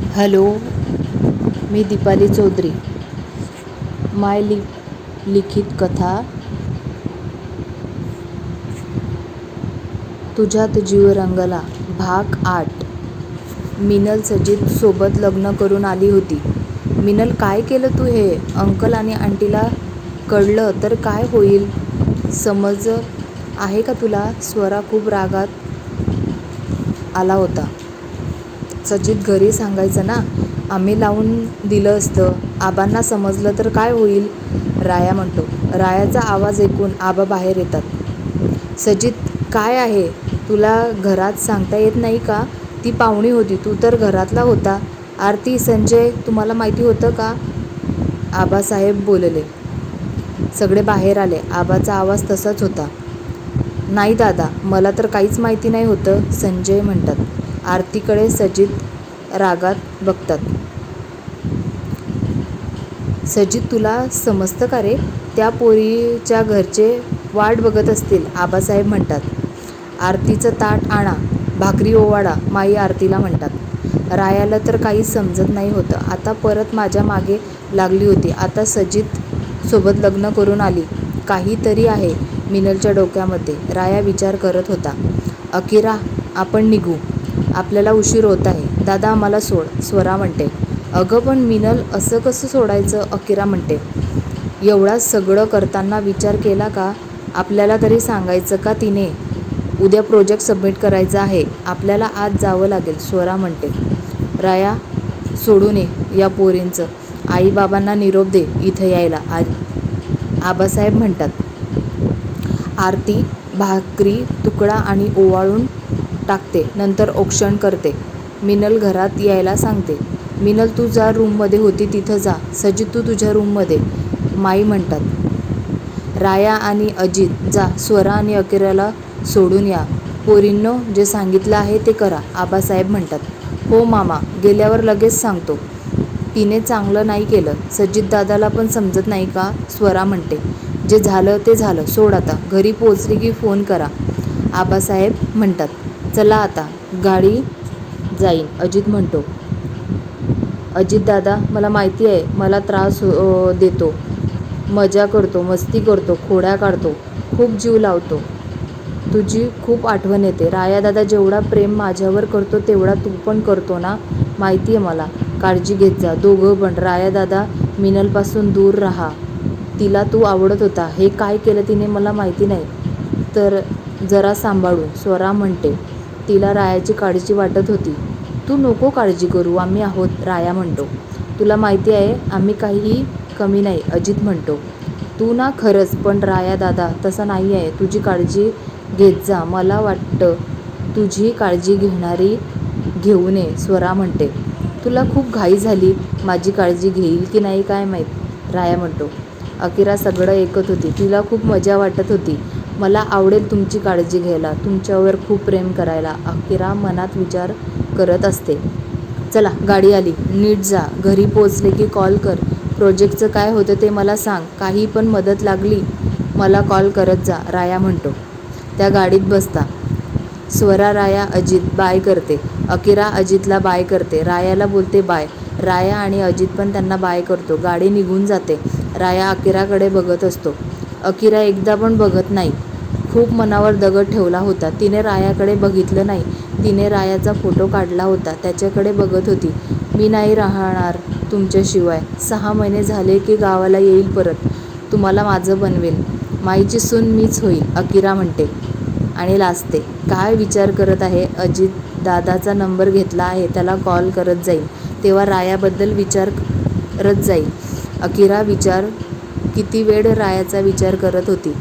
Hello, मी दीपाली चौधरी. माय लिखित कथा तुझ्यात जीव रंगला भाग 8. मिनल सजित सोबत लग्न करून आली होती. मिनल, काय केलं तू हे? अंकल आणि आंटीला कळलं तर काय होईल? समज आहे का तुला? स्वरा खूप रागात आला होता. सजित, घरी सांगायचं ना, आम्ही लावून दिलं असतं. आबांना समजलं तर काय होईल? राया म्हणतो. रायाचा आवाज ऐकून आबा बाहेर येतात. सजित, काय आहे? तुला घरात सांगता येत नाही का? ती पाहुणी होती, तू तर घरातला होता. आरती, संजय, तुम्हाला माहिती होतं का? आबासाहेब बोलले. सगळे बाहेर आले. आबाचा आवाज तसाच होता. नाही दादा, मला तर काहीच माहिती नाही होतं, संजय म्हणतात. आरतीकडे सजित रागात बघतात. सजित, तुला समजतं का रे? त्या पोरीच्या घरचे वाट बघत असतील, आबासाहेब म्हणतात. आरतीचं ताट आणा, भाकरी ओवाळा, माई आरतीला म्हणतात. रायाला तर काहीच समजत नाही होतं. आता परत माझ्या मागे लागली होती. आता सजित सोबत लग्न करून आली. काहीतरी आहे मिनलच्या डोक्यामध्ये. राया विचार करत होता. अकिरा, आपण निघू. आपल्याला उशीर होत आहे. दादा, मला सोड, स्वरा म्हणते. अगं पण मिनल, असं कसं सोडायचं? अकिरा म्हणते. एवढा सगळं करताना विचार केला का? आपल्याला तरी सांगायचं का तिने? उद्या प्रोजेक्ट सबमिट करायचा आहे. आपल्याला आज जावं लागेल, स्वरा म्हणते. राया, सोडून ये या पोरींचं. आईबाबांना निरोप दे इथं यायला, आबासाहेब म्हणतात. आरती भाकरी तुकडा आणि ओवाळून टाकते, नंतर औक्षण करते. मिनल घरात यायला सांगते. मिनल, तू ज्या रूममध्ये होती तिथं जा. सजित, तू तुझ्या रूममध्ये, माई म्हणतात. राया आणि अजित, जा स्वरा आणि अकिराला सोडून या. पोरींनो, जे सांगितलं आहे ते करा, आबासाहेब म्हणतात. हो मामा, गेल्यावर लगेच सांगतो. तिने चांगलं नाही केलं. सजित दादाला पण समजत नाही का? स्वरा म्हणते. जे झालं ते झालं, सोड आता. घरी पोहोचली की फोन करा, आबासाहेब म्हणतात. चला आता, गाडी जाईन, अजित म्हणतो. अजित दादा, मला माहिती आहे मला त्रास देतो, मजा करतो, मस्ती करतो, खोड्या काढतो, खूप जीव लावतो. तुझी खूप आठवण येते. राया दादा जेवढा प्रेम माझ्यावर करतो तेवढा तू पण करतो ना? माहिती आहे मला. काळजी घेत जा दोघं पण. राया दादा, मिनलपासून दूर राहा. तिला तू आवडत होता. हे काय केलं तिने मला माहिती नाही. तर जरा सांभाळून, स्वरा म्हणते. तिला रायाची काळजी वाटत होती. तू नको काळजी करू, आम्ही आहोत, राया म्हणतो. तुला माहिती आहे आम्ही काही कमी नाही, अजित म्हणतो. तू ना खरंच, पण राया दादा तसं नाही आहे. तुझी काळजी घेत जा. मला वाटतं तुझी काळजी घेऊ नये, स्वरा म्हणते. तुला खूप घाई झाली. माझी काळजी घेईल की नाही काय माहीत, राया म्हणतो. अकिरा सगळं ऐकत होती. तिला खूप मजा वाटत होती. मला आवडेल तुमची काळजी घ्यायला, तुमच्यावर खूप प्रेम करायला, अकिरा मनात विचार करत असते. चला, गाडी आली, नीट जा. घरी पोचले की कॉल कर. प्रोजेक्टचं काय होतं ते मला सांग. काही पण मदत लागली मला कॉल करत जा, राया म्हणतो. त्या गाडीत बसता. स्वरा राया अजित बाय करते. अकिरा अजितला बाय करते. रायाला बोलते बाय. राया आणि अजित पण त्यांना बाय करतो. गाडी निघून जाते. राया अकिराकडे बघत असतो. अकिरा एकदा पण बघत नाही. खूप मनावर दगड ठेवला होता. तिने रायाकडे बघितलं नाही. तिने रायाचा फोटो काढला होता, त्याच्याकडे बघत होती. मी नाही राहणार तुमच्याशिवाय. 6 महिने झाले की गावाला येईल परत. तुम्हाला माझं बनवेल. माईची सून मीच होईल, अकिरा म्हणते आणि लाजते. काय विचार करत आहे? अजित दादाचा नंबर घेतला आहे, त्याला कॉल करत जाईल. तेव्हा रायाबद्दल विचार करत जाईल. अकिरा किती वेळ रायाचा विचार करत होती.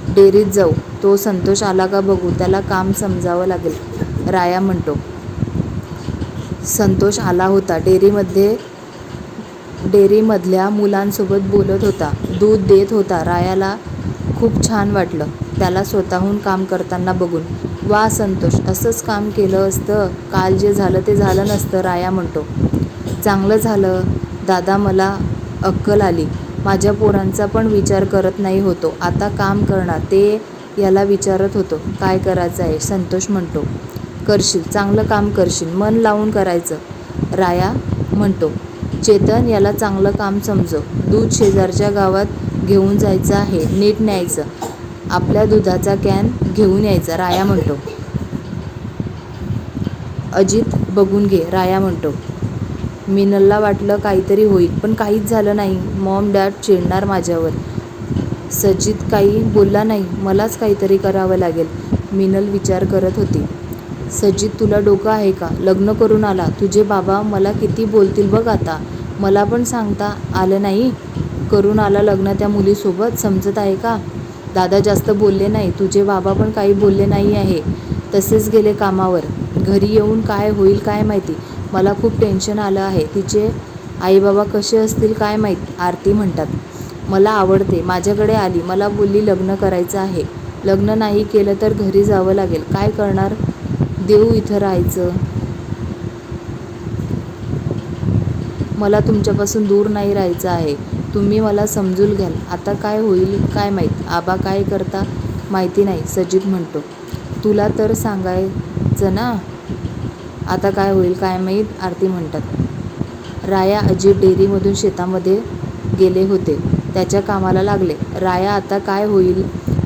डेअरीत जाऊ, तो संतोष आला का बघू, त्याला काम समजावं लागेल, राया म्हणतो. संतोष आला होता. डेअरीमधल्या मुलांसोबत बोलत होता, दूध देत होता. रायाला खूप छान वाटलं त्याला स्वतःहून काम करताना बघून. वा संतोष, असंच काम केलं असतं, काल जे झालं ते झालं नसतं, राया म्हणतो. चांगलं झालं दादा, मला अक्कल आली. माझ्या पोरांचा पण विचार करत नाही होतो, आता काम करणार. ते याला विचारत होतो काय करायचं आहे, संतोष म्हणतो. करशील, चांगलं काम करशील, मन लावून करायचं, राया म्हणतो, चेतन याला चांगलं काम समजव. दूध शेजारच्या गावात घेऊन जायचं आहे, नीट न्यायचं. आपल्या दुधाचा कॅन घेऊन यायचा, राया म्हणतो. अजित बघून घे, राया म्हणतो. मिनलला वाटलं काहीतरी होईल, पण काहीच झालं नाही. मॉम डॅड चिडणार माझ्यावर. सजित काही बोलला नाही. मलाच काहीतरी करावं लागेल, मिनल विचार करत होती. सजित तुला डोकं आहे का? लग्न करून आला. तुझे बाबा मला किती बोलतील बघ आता. मला पण सांगता आलं नाही. करून आला लग्न त्या मुलीसोबत, समजत आहे का? दादा जास्त बोलले नाही, तुझे बाबा पण काही बोलले नाही आहे. तसेच गेले कामावर. घरी येऊन काय होईल काय माहिती. मला खूप टेन्शन आलं आहे. तिचे आईबाबा कसे असतील काय माहीत. आरती म्हणतात. मला आवडते. माझ्याकडे आली, मला बोलली लग्न करायचं आहे. लग्न नाही केलं तर घरी जावं लागेल. काय करणार? देऊ इथं राहायचं. मला तुमच्यापासून दूर नाही राहायचं आहे. तुम्ही मला समजून घ्याल. आता काय होईल काय माहीत. आबा काय करता माहिती नाही, सजित म्हणतो. तुला तर सांगायचं ना. आता काय होईल काय माहीत, आरती म्हणतात. राया अजित डेअरीमधून शेतामध्ये गेले होते. त्याच्या कामाला लागले. राया आता काय होईल?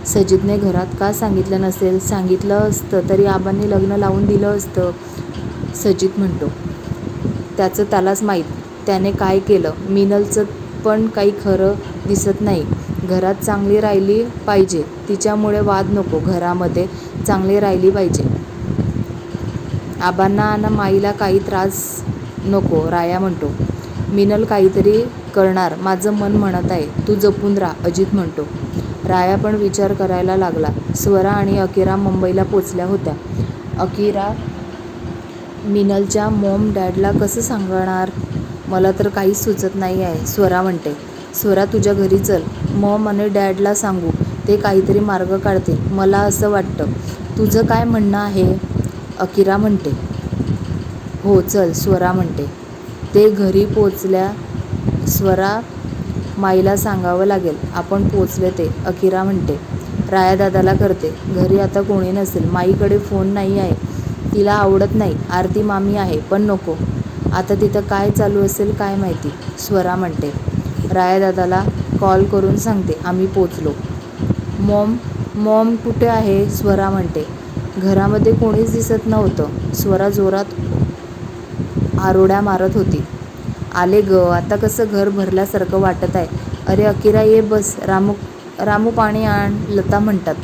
सजितने घरात का सांगितलं नसेल? सांगितलं असतं तरी आबांनी लग्न लावून दिलं असतं, सजित म्हणतो. त्याचं त्यालाच माहीत त्याने काय केलं. मिनलचं पण काही खरं दिसत नाही. घरात चांगली राहिली पाहिजे. तिच्यामुळे वाद नको. घरामध्ये चांगली राहिली पाहिजे. आबांना आणि माईला काही त्रास नको, राया म्हणतो. मिनल काहीतरी करणार माझं मन म्हणत आहे. तू जपून राहा, अजित म्हणतो. राया पण विचार करायला लागला. स्वरा आणि अकिरा मुंबईला पोचल्या होत्या. अकिरा मिनलच्या मॉम डॅडला कसं सांगणार? मला तर काहीच सुचत नाही आहे, स्वरा म्हणते. स्वरा तुझ्या घरी चल, मॉम आणि डॅडला सांगू. ते काहीतरी मार्ग काढतील, मला असं वाटतं. तुझं काय म्हणणं आहे? अकिरा म्हणते. हो चल, स्वरा म्हणते. ते घरी पोचल्या. स्वरा माईला सांगावं लागेल आपण पोचले ते, अकिरा म्हणते. राया दादाला करते. घरी आता कोणी नसेल. माईकडे फोन नाही आहे, तिला आवडत नाही. आरती मामी आहे पण नको. आता तिथं काय चालू असेल काय माहिती, स्वरा म्हणते. राया दादाला कॉल करून सांगते आम्ही पोचलो. मॉम कुठे आहे? स्वरा म्हणते. घरामध्ये कोणीच दिसत नव्हतं. स्वरा जोरात आरोड्या मारत होती. आले ग, आता कसं घर भरल्यासारखं वाटत आहे. अरे अकिरा ये बस. रामू पाणी आण, लता म्हणतात.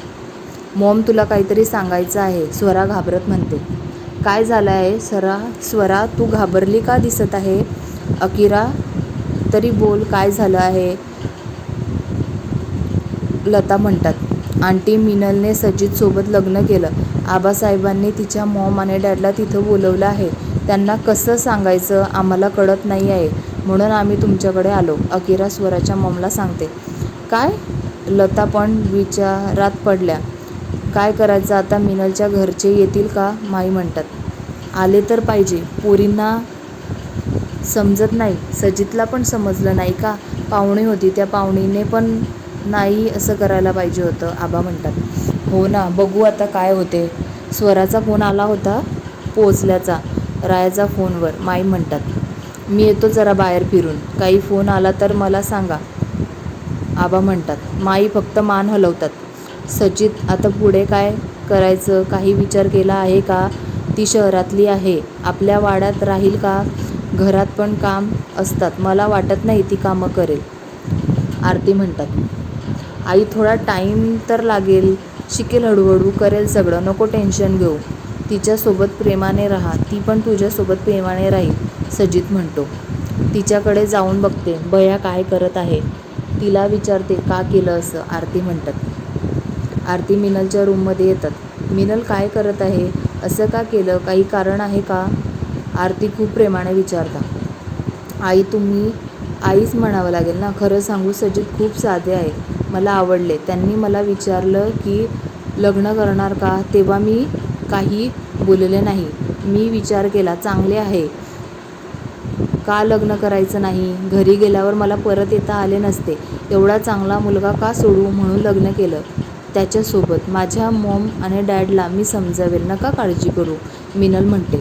मॉम तुला काहीतरी सांगायचं आहे, स्वरा घाबरत म्हणते. काय झालं आहे स्वरा, तू घाबरली का दिसत आहे? अकिरा तरी बोल, काय झालं आहे? लता म्हणतात. आंटी मिनलने सजितसोबत लग्न केलं. आबासाहेबांनी तिच्या मॉम आणि डॅडला तिथं बोलवलं आहे. त्यांना कसं सांगायचं आम्हाला कळत नाही आहे, म्हणून आम्ही तुमच्याकडे आलो, अकिरा स्वराच्या मॉमला सांगते. काय? लता पण विचारात पडल्या. काय करायचं आता? मिनलच्या घरचे येतील का? माई म्हणतात. आले तर पाहिजे. पोरींना समजत नाही. सजितला पण समजलं नाही का? पाहुणी होती, त्या पाहुणीने पण नाही असं करायला पाहिजे होतं, आबा म्हणतात. हो ना, बघू आता काय होते. स्वराचा फोन आला होता पोचल्याचा, रायाचा फोनवर, माई म्हणतात. मी येतो जरा बाहेर फिरून. काही फोन आला तर मला सांगा, आबा म्हणतात. माई फक्त मान हलवतात. सजित आता पुढे काय करायचं काही विचार केला आहे का? ती शहरातली आहे, आपल्या वाड्यात राहील का? घरात पण काम असतात, मला वाटत नाही ती कामं करेल, आरती म्हणतात. आई थोडा टाईम तर लागेल, शिकेल हळूहळू, करेल सगळं, नको टेन्शन घेऊ. तिच्यासोबत प्रेमाने राहा, ती पण तुझ्यासोबत प्रेमाने राहील, सजित म्हणतो. तिच्याकडे जाऊन बघते बया काय करत आहे, तिला विचारते का केलं असं, आरती म्हणतात. आरती मिनलच्या रूममध्ये येतात. मिनल काय करत आहे? असं का केलं? काही कारण आहे का? आरती खूप प्रेमाने विचारता. आई तुम्ही आईच म्हणावं लागेल ना. खरं सांगू सजित खूप साधे आहे, मला आवडले. त्यांनी मला विचारलं की लग्न करणार का, तेव्हा मी काही बोलले नाही. मी विचार केला चांगले आहे, का लग्न करायचं नाही? घरी गेल्यावर मला परत येता आले नसते. एवढा चांगला मुलगा का सोडू, म्हणून लग्न केलं त्याच्यासोबत. माझ्या मॉम आणि डॅडला मी समजावेल, नका काळजी करू, मिनल म्हणते.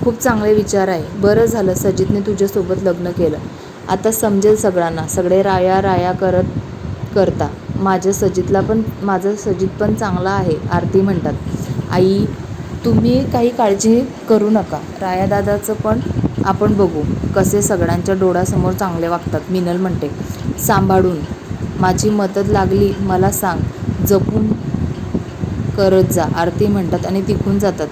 खूप चांगले विचार आहे. बरं झालं सजितने तुझ्यासोबत लग्न केलं. आता समजेल सगळ्यांना. सगळे राया राया करता. माझं सजित पण चांगला आहे, आरती म्हणतात. आई, तुम्ही काही काळजी करू नका. रायादादाचं पण आपण बघू. कसे सगळ्यांच्या डोळ्यासमोर चांगले वागतात. मिनल म्हणते. सांभाळून. माझी मदत लागली मला सांग. जपून करत जा, आरती म्हणतात आणि तिथून जातात.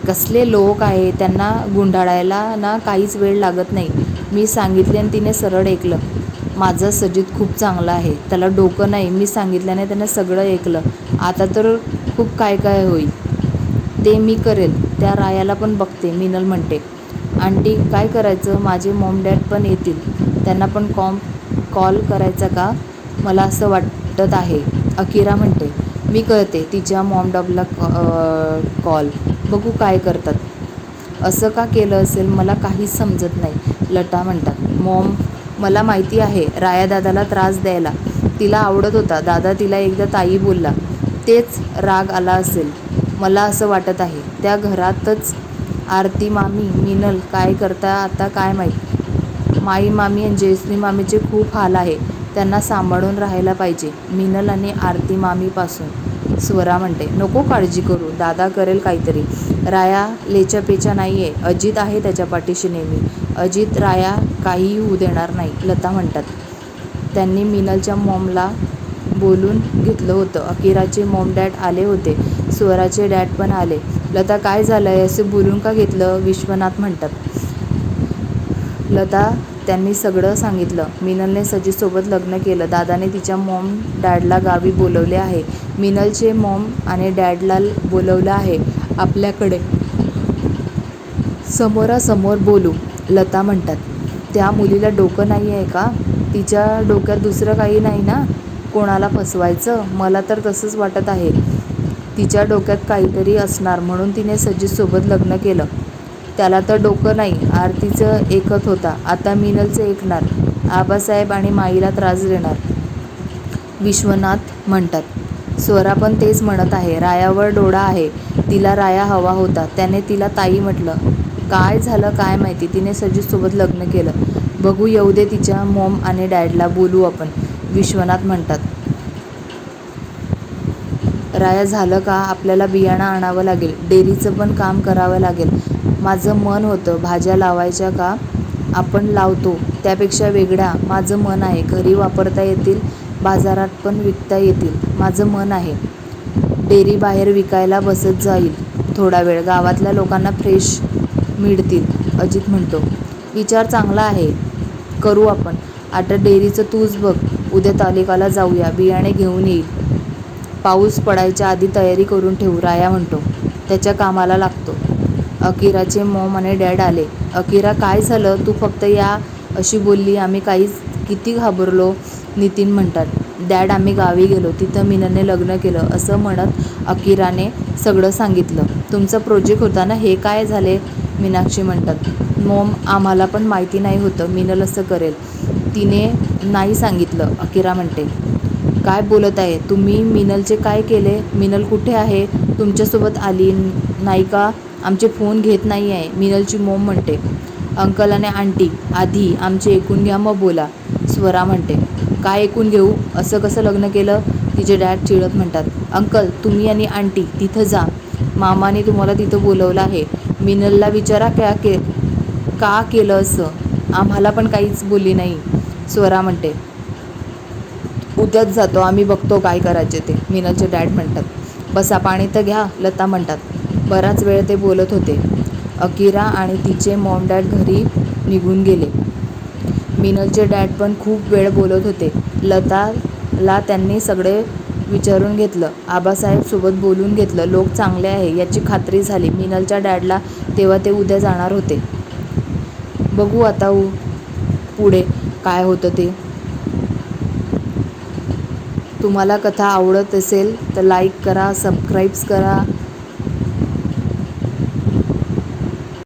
कसले लोक आहे, त्यांना गुंडाळायला ना काहीच वेळ लागत नाही. मी सांगितले आणि तिने सरळ ऐकलं. माझा सजित खूप चांगला आहे. त्याला डोकं नाही. मी सांगितल्याने त्याने सगळं ऐकलं. आता तर खूप काय काय होईल ते मी करेल. त्या रायाला पण बघते, मिनल म्हणते. आंटी काय करायचं? माझे मॉम डॅड पण येतील. त्यांना पण कॉल करायचा का? मला असं वाटत आहे, अकिरा म्हणते. मी करते तिच्या मॉम डॅडला कॉल. बघू काय करतात. असं का केलं असेल मला काहीच समजत नाही, लता म्हणतात. मॉम, मला माहिती आहे रायादादाला त्रास द्यायला तिला आवडत होता. दादा तिला एकदा ताई बोलला, तेच राग आला असेल. मला असं वाटत आहे. त्या घरातच आरती मामी, मिनल काय करता आता काय माहीत. माई मामी आणि जयश्री मामीचे खूप हाल आहे. त्यांना सांभाळून राहायला पाहिजे. मिनल आणि आरती मामीपासून. स्वरा म्हणते. नको काळजी करू, दादा करेल काहीतरी. राया लेचापेचा नाही आहे. अजित आहे त्याच्या पाठीशी नेहमी. अजित राया काहीही होऊ देणार नाही, लता म्हणतात. त्यांनी मिनलच्या मॉमला बोलून घेतलं होतं. अकिराचे मॉम डॅड आले होते. स्वराचे डॅड पण आले. लता काय झालंय, असे बोलून का घेतलं? विश्वनाथ म्हणतात. लता, त्यांनी सगळं सांगितलं. मिनलने सजीसोबत लग्न केलं. दादाने तिच्या मॉम डॅडला गावी बोलवले आहे. मिनलचे मॉम आणि डॅडला बोलवलं आहे आपल्याकडे. समोरासमोर बोलू, लता म्हणतात. त्या मुलीला डोकं नाही आहे का? तिच्या डोक्यात दुसरं काही नाही ना? कोणाला फसवायचं? मला तर तसंच वाटत आहे. तिच्या डोक्यात काहीतरी असणार म्हणून तिने सजीसोबत लग्न केलं. त्याला तर डोकं नाही. आरतीचं ऐकत होता, आता मिनलचं ऐकणार. आबासाहेब आणि माईला त्रास देणार, विश्वनाथ म्हणतात. स्वरा पण तेच म्हणत आहे. रायावर डोळा आहे. तिला राया हवा होता. त्याने तिला ताई म्हटलं. काय झालं काय माहिती. तिने सजीसोबत लग्न केलं. बघू येऊ दे तिच्या मॉम आणि डॅडला, बोलू आपण, विश्वनाथ म्हणतात. राया झालं का आपल्याला बियाणं आणावं लागेल. डेअरीचं पण काम करावं लागेल. माझं मन होतं भाज्या लावायच्या का आपण लावतो त्यापेक्षा वेगळ्या. माझं मन आहे. घरी वापरता येतील, बाजारात पण विकता येतील. माझं मन आहे. डेअरी बाहेर विकायला बसत जाईल थोडा वेळ. गावातल्या लोकांना फ्रेश मिळतील, अजित म्हणतो. विचार चांगला आहे, करू आपण. आता डेअरीचं तूच बघ. उद्या तालुक्याला जाऊया, बियाणे घेऊन येईल. पाऊस पडायच्या आधी तयारी करून ठेवू, राया म्हणतो. त्याच्या कामाला लागतो. अकिराचे मॉम आणि डॅड आले. अकिरा काय झालं? तू फक्त या अशी बोलली. आम्ही किती घाबरलो, नितीन म्हणतात. डॅड आम्ही गावी गेलो, तिथं मिनलने लग्न केलं असं म्हणत अकिराने सगळं सांगितलं. तुमचा प्रोजेक्ट होता ना, हे काय झाले, मीनाक्षी म्हणतात. मॉम, आम्हाला पण माहिती नाही होतं मिनल असं करेल. तिने नाही सांगितलं, अकिरा म्हणते. काय बोलत आहे तुम्ही? मिनलचे काय केले? मिनल कुठे आहे? तुमच्यासोबत आली नाही का? आमचे फोन घेत नाही आहे, मिनलची मॉम म्हणते. अंकल आणि आंटी, आधी आमचे ऐकून घ्या मग बोला, स्वरा म्हणते. काय ऐकून घेऊ? असं कसं लग्न केलं? तिचे डॅड चिडत म्हणतात. अंकल, तुम्ही आणि आंटी तिथं जा. मामाने तुम्हाला तिथं बोलवलं आहे. मिनलला विचारा का केलं असं. आम्हाला पण काहीच बोलली नाही, स्वरा म्हणते. उद्याच जातो आम्ही, बघतो काय करायचे ते, मिनलचे डॅड म्हणतात. बसा, पाणी तर घ्या, लता म्हणतात. बराच वेळ ते बोलत होते. अकिरा आणि तिचे मॉम डॅड घरी निघून गेले. मिनलचे डॅड पण खूप वेळ बोलत होते. लताला त्यांनी सगळे विचारून घेतलं. आबासाहेब सोबत बोलून घेतलं. लोक चांगले आहे याची खात्री झाली. मिनलच्या डॅडला तेव्हा ते उद्या जाणार होते. बघू आता पुढे काय होतं ते. तुम्हाला कथा आवडत असेल तर लाईक करा, सबस्क्राईब करा.